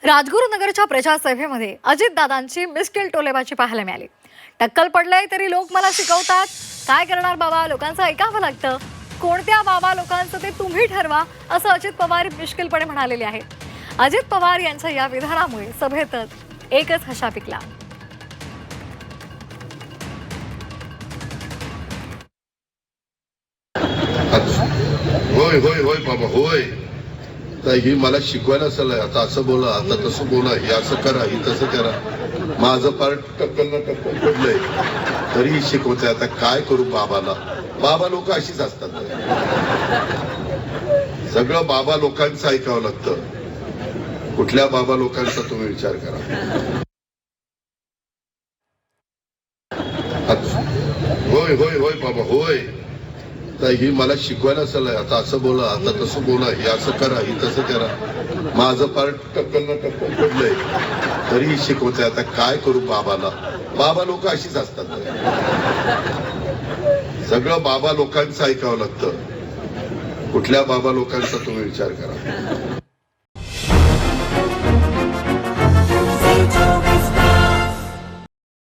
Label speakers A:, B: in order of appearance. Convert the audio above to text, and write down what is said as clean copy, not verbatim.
A: राजगुरुनगरच्या प्रचारसभेमध्ये अजितदादांची मिस्किल टोलेबाजी पाहायला मिळाली। टक्कल पडलंय तरी लोक मला शिकवतात, काय करणार बाबा, लोकांचं ऐकावं लागतं, कोणत्या बाबा लोकांचं ते तुम्ही ठरवा, असं अजित पवार मिश्किलपणे म्हणालेले आहेत। अजित पवार यांच्या या विधानामुळे सभेतच एकच हशा पिकला।
B: होय होय होय बाबा होय, तर ही मला शिकवायला चाललंय, आता असं बोला, आता तसं बोला, हे असं करा, हे तसं करा। माझं पार्ट टक्कल ना टक्कल पडलंय तरी शिकवतंय। आता काय करू बाबाला? बाबा लोक अशीच असतात, सगळं बाबा लोकांचं ऐकावं लागतं। कुठल्या बाबा लोकांचा तुम्ही विचार करा। होय होय होय बाबा होय, तर ही मला शिकवायला चाललंय, आता असं बोला, आता तसं बोला, हे असं करा, हे तसं करा। माझं पार्ट टक्कल ना टक्कल पडलंय तरी शिकवतंय। आता काय करू बाबाला? बाबा लोक अशीच असतात, सगळं बाबा लोकांचं ऐकावं लागतं। कुठल्या बाबा लोकांचा तुम्ही विचार करा।